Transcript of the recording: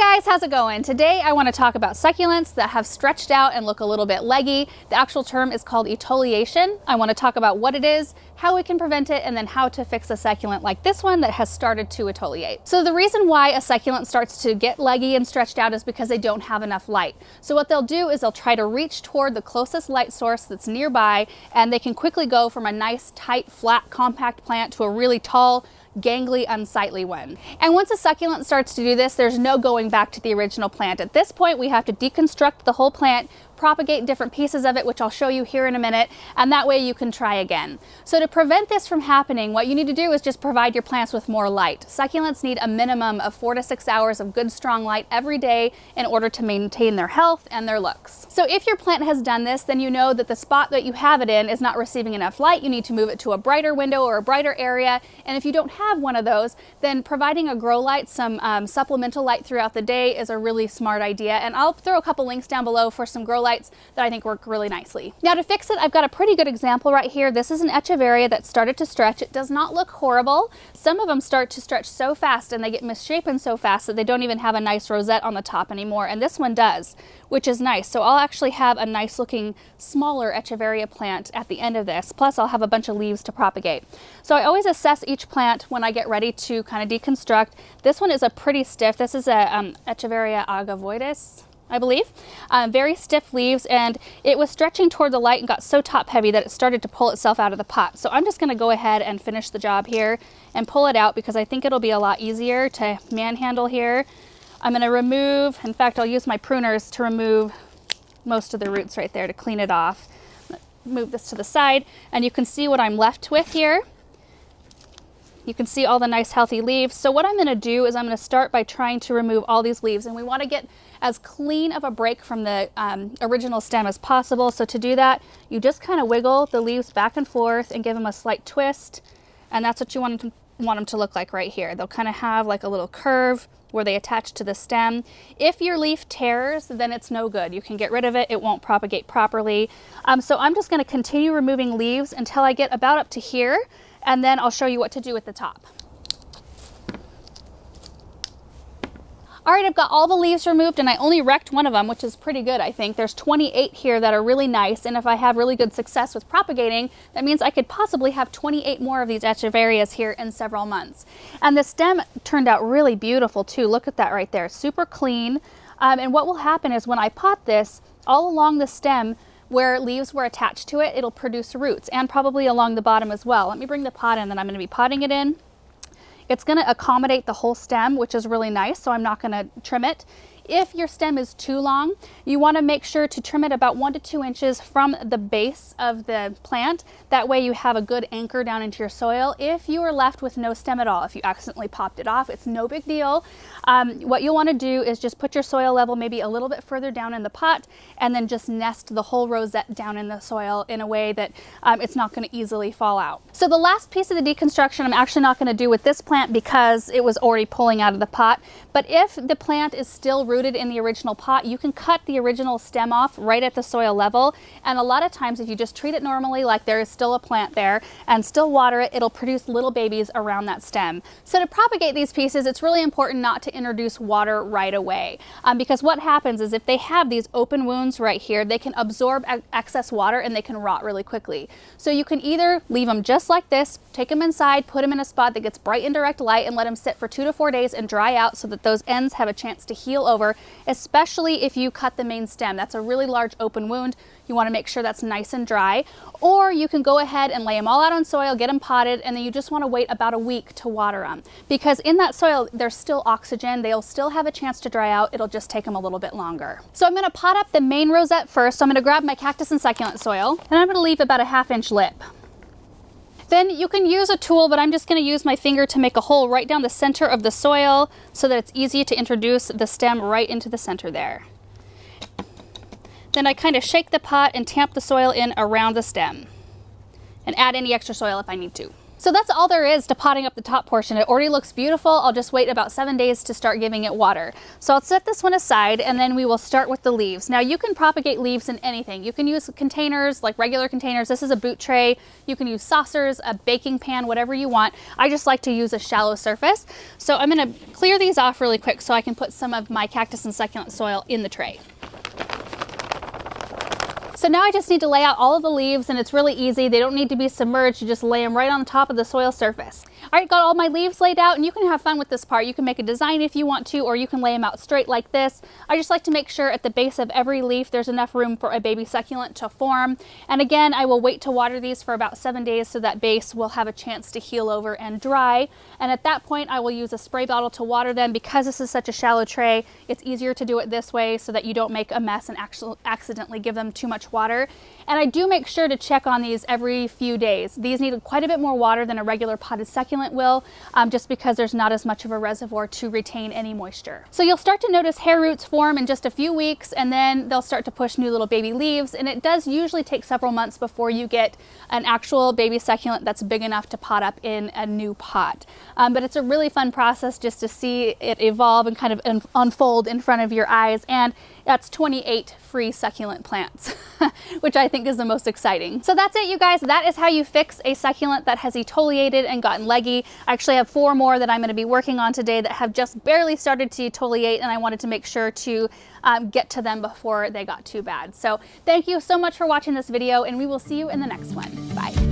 guys, how's it going? Today I want to talk about succulents that have stretched out and look a little bit leggy. The actual term is called etiolation. I want to talk about what it is, how we can prevent it, and then how to fix a succulent like this one that has started to etiolate. So the reason why a succulent starts to get leggy and stretched out is because they don't have enough light. So what they'll do is they'll try to reach toward the closest light source that's nearby, and they can quickly go from a nice, tight, flat, compact plant to a really tall, gangly, unsightly one. And once a succulent starts to do this, there's no going back to the original plant. At this point, we have to deconstruct the whole plant, propagate different pieces of it, which I'll show you here in a minute, and that way you can try again. So to prevent this from happening, what you need to do is just provide your plants with more light. Succulents need a minimum of 4 to 6 hours of good strong light every day in order to maintain their health and their looks. So if your plant has done this, then you know that the spot that you have it in is not receiving enough light. You need to move it to a brighter window or a brighter area, and if you don't have one of those, then providing a grow light, some supplemental light throughout the day is a really smart idea, and I'll throw a couple links down below for some grow lights that I think work really nicely. Now to fix it, I've got a pretty good example right here. This is an Echeveria that started to stretch. It does not look horrible. Some of them start to stretch so fast and they get misshapen so fast that they don't even have a nice rosette on the top anymore, and this one does, which is nice. So I'll actually have a nice looking smaller Echeveria plant at the end of this, plus I'll have a bunch of leaves to propagate. So I always assess each plant when I get ready to kind of deconstruct. This one is a pretty stiff. This is a Echeveria agavoides, I believe. Very stiff leaves, and it was stretching toward the light and got so top heavy that it started to pull itself out of the pot. So I'm just going to go ahead and finish the job here and pull it out because I think it'll be a lot easier to manhandle here. I'm going to remove, in fact, I'll use my pruners to remove most of the roots right there to clean it off. Move this to the side, and you can see what I'm left with here. You can see all the nice healthy leaves. So what I'm going to do is I'm going to start by trying to remove all these leaves, and we want to get as clean of a break from the original stem as possible. So to do that, you just kind of wiggle the leaves back and forth and give them a slight twist, and that's what you want them to look like right here. They'll kind of have like a little curve where they attach to the stem. If your leaf tears, then it's no good. You can get rid of it. It won't propagate properly. So I'm just going to continue removing leaves until I get about up to here, and then I'll show you what to do at the top. All right, I've got all the leaves removed, and I only wrecked one of them, which is pretty good, I think. There's 28 here that are really nice, and if I have really good success with propagating, that means I could possibly have 28 more of these Echeverias here in several months. And the stem turned out really beautiful too. Look at that right there, super clean. And what will happen is when I pot this, all along the stem where leaves were attached to it, it'll produce roots, and probably along the bottom as well. Let me bring the pot in, then I'm going to be potting it in. It's going to accommodate the whole stem, which is really nice, so I'm not going to trim it. If your stem is too long, you want to make sure to trim it about 1 to 2 inches from the base of the plant. That way you have a good anchor down into your soil. If you are left with no stem at all, if you accidentally popped it off, it's no big deal. What you'll want to do is just put your soil level maybe a little bit further down in the pot, and then just nest the whole rosette down in the soil in a way that it's not going to easily fall out. So the last piece of the deconstruction I'm actually not going to do with this plant because it was already pulling out of the pot. But if the plant is still rooted in the original pot, you can cut the original stem off right at the soil level, and a lot of times if you just treat it normally, like there is still a plant there, and still water it, it'll produce little babies around that stem. So to propagate these pieces, it's really important not to introduce water right away, because what happens is if they have these open wounds right here, they can absorb excess water and they can rot really quickly. So you can either leave them just like this, take them inside, put them in a spot that gets bright and direct light, and let them sit for 2 to 4 days and dry out so that those ends have a chance to heal over, especially if you cut the main stem. That's a really large open wound. You want to make sure that's nice and dry. Or you can go ahead and lay them all out on soil, get them potted, and then you just want to wait about a week to water them. Because in that soil, there's still oxygen. They'll still have a chance to dry out. It'll just take them a little bit longer. So I'm going to pot up the main rosette first. So I'm going to grab my cactus and succulent soil, and I'm going to leave about a 1/2 inch lip. Then you can use a tool, but I'm just going to use my finger to make a hole right down the center of the soil so that it's easy to introduce the stem right into the center there. Then I kind of shake the pot and tamp the soil in around the stem and add any extra soil if I need to. So that's all there is to potting up the top portion. It already looks beautiful. I'll just wait about 7 days to start giving it water. So I'll set this one aside and then we will start with the leaves. Now you can propagate leaves in anything. You can use containers, like regular containers. This is a boot tray. You can use saucers, a baking pan, whatever you want. I just like to use a shallow surface. So I'm gonna clear these off really quick so I can put some of my cactus and succulent soil in the tray. So now I just need to lay out all of the leaves, and it's really easy. They don't need to be submerged. You just lay them right on top of the soil surface. All right, got all my leaves laid out, and you can have fun with this part. You can make a design if you want to, or you can lay them out straight like this. I just like to make sure at the base of every leaf there's enough room for a baby succulent to form. And again, I will wait to water these for about 7 days so that base will have a chance to heal over and dry. And at that point, I will use a spray bottle to water them. Because this is such a shallow tray, it's easier to do it this way so that you don't make a mess and accidentally give them too much water. And I do make sure to check on these every few days. These need quite a bit more water than a regular potted succulent will, just because there's not as much of a reservoir to retain any moisture. So you'll start to notice hair roots form in just a few weeks, and then they'll start to push new little baby leaves. And it does usually take several months before you get an actual baby succulent that's big enough to pot up in a new pot. But it's a really fun process just to see it evolve and kind of unfold in front of your eyes. And that's 28 free succulent plants, which I think is the most exciting. So that's it, you guys. That is how you fix a succulent that has etiolated and gotten leggy. I actually have 4 more that I'm going to be working on today that have just barely started to etiolate, and I wanted to make sure to get to them before they got too bad. So thank you so much for watching this video, and we will see you in the next one. Bye.